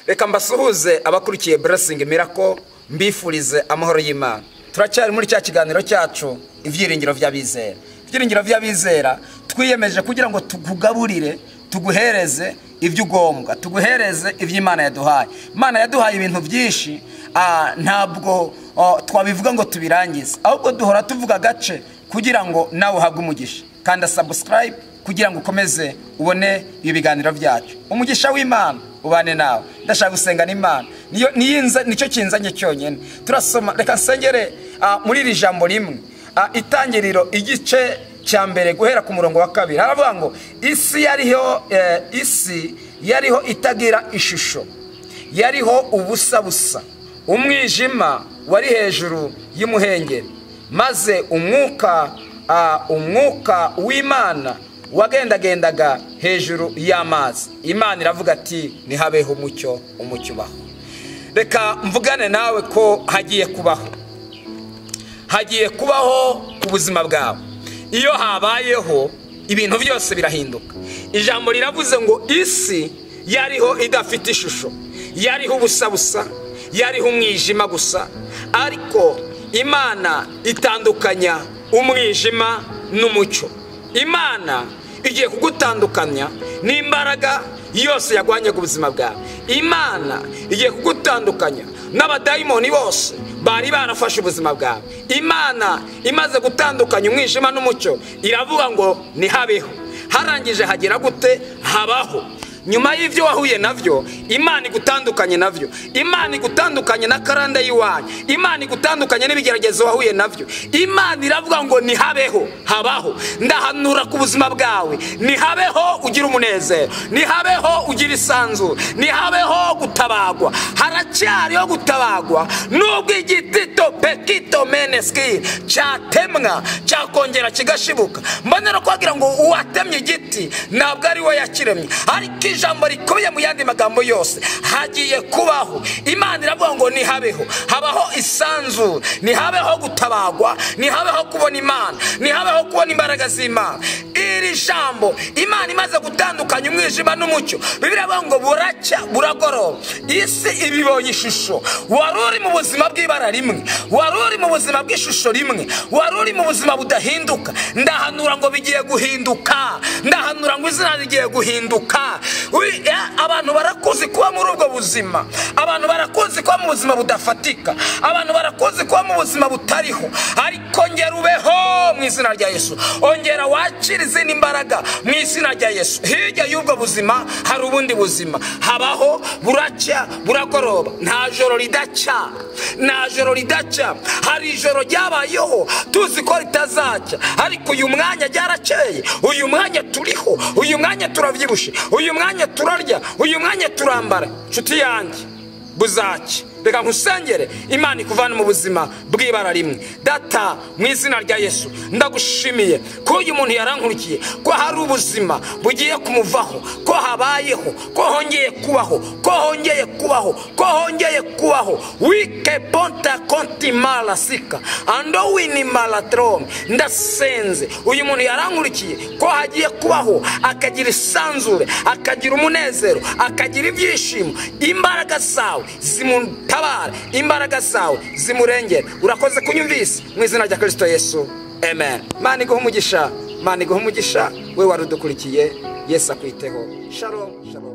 Reka mbasuhuze abakurikiye Blessing Miracle, mbifurize amahoro y'Imana. Turacyari muri cya kiganiro cyacu ibyiringiro by'abizera. Ibyiringiro by'abizera twiyemeje kugira ngo tukugaburire, tuguhereze ibyo ugombwa, tuguhereze ibyo Imana yaduhaye. Imana yaduhaye ibintu byinshi, ntabwo twabivuga ngo tubirangize, ahubwo duhora tuvuga gace kugira ngo nawe uhabwe umugisha. Kanda subscribe kugira ngo ukomeze ubone ibiganiro byacu. Umugisha w'Imana ubane nawe. Ndashaka gusenga n'Imana, nicyo kinzanye cyonyine. Turasoma, reka nsengere muri iri jambo rimwe, itangiriro igice cya mbere guhera ku murongo wa 2. Haravuga ngo isi yariho itagira ishusho, yariho ubusa busa, umwijima wari hejuru y'umuhengeri, maze umwuka w'Imana wagendagendaga hejuru y'amazi. Imana iravuga ati nihabeho umucyo ubaho. Reka mvugane nawe ko hagiye kubaho ubuzima bwawe. Iyo habayeho ibintu byose birahinduka. Ijambo riravuze ngo isi yariho idafite ishusho, yariho ubusa busa, yariho umwijima gusa, ariko Imana itandukanya umwijima n'umucyo. Imana igiye kugutandukanya n'imbaraga yose yagwanye ku buzima bwawe. Imana igiye kugutandukanya n'abadayimoni bose bari barafashe ubuzima bwawe. Imana imaze gutandukanya umwijima n'umucyo iravuga ngo nihabeho. Harangije hagira gute? Habaho. Nyuma y'ivyo wahuye navyo, Imana igutandukanye navyo. Imana igutandukanye na karanda yiwanyu. Imana igutandukanye n'ibigeragezo wahuye navyo. Imana iravuga ngo nihabeho, habaho. Ndahanura ku buzima bwawe, nihabeho ugira umunezero, nihabeho ugira isanzu, nihabeho gutabagwa. Haracyariho gutabagwa, nubwo igitito pekito meneski cyatemwa cyakongera kigashibuka. Mbonera kwagira ngo uwatemye igiti ntabwo ari we yakiremye, ariko ijambo rikubiye mu yandi magambo yose hagiye kubaho. Imana iravuga ngo nihabeho, habaho isanzu, nihabeho gutabagwa, nihabeho kubona Imana, nihabeho kubona imbaraga z'Imana. Iri jambo Imana imaze gutandukanya umwijima n'umucyo, Bibiliya iravuga ngo buracya buragoroba. Isi ibibonye ishusho. Wari uri mu buzima bw'ibara rimwe, wari uri mu buzima bw'ishusho rimwe, wari uri mu buzima budahinduka. Ndahanura ngo bigiye guhinduka, ndahanura ngo izina rigiye guhinduka. Abantu barakuzi kuba muri ubwo buzima, abantu barakuzi kuba mu buzima budafatika, abantu barakuzi kuba mu buzima butariho, ariko ongera ubeho mu izina rya Yesu. Ongera wakire izindi imbaraga mu izina rya Yesu. Hirya y'ubwo buzima hari ubundi buzima. Habaho buracya buragoroba, nta joro ridacya, nta joro ridacya. Hari ijoro ryabayeho tuzi ko ritazacya, ariko uyu mwanya ryarakeye, uyu mwanya turiho, uyu mwanya turavyibushe, uyu mwanya turarya, uyu mwanya turambara. Nshuti yanjye buzacya. Reka nkusengere Imana ikuvana mu buzima bw'ibara rimwe. Data, mu izina rya Yesu ndagushimiye ko uyu muntu yarankurikiye, ko hari ubuzima bugiye kumuvaho, ko habayeho, ko hongeye kubaho, ko hongeye kubaho, ko hongeye kubaho. Wike ponta konti mala sika ando wini malatrom. Ndasenze uyu muntu yarankurikiye ko hagiye kubaho, akagira isanzure, akagira umunezero, akagira ibyishimo. Imbaraga zawe zimutabara, imbaraga zawe zimurengera. Urakoze kunyumvise mu izina rya Kristo Yesu, amen. Mana iguhe umugisha, Mana iguhe umugisha. We warudukurikiye, Yesu akwiteho. Shalom, shalom.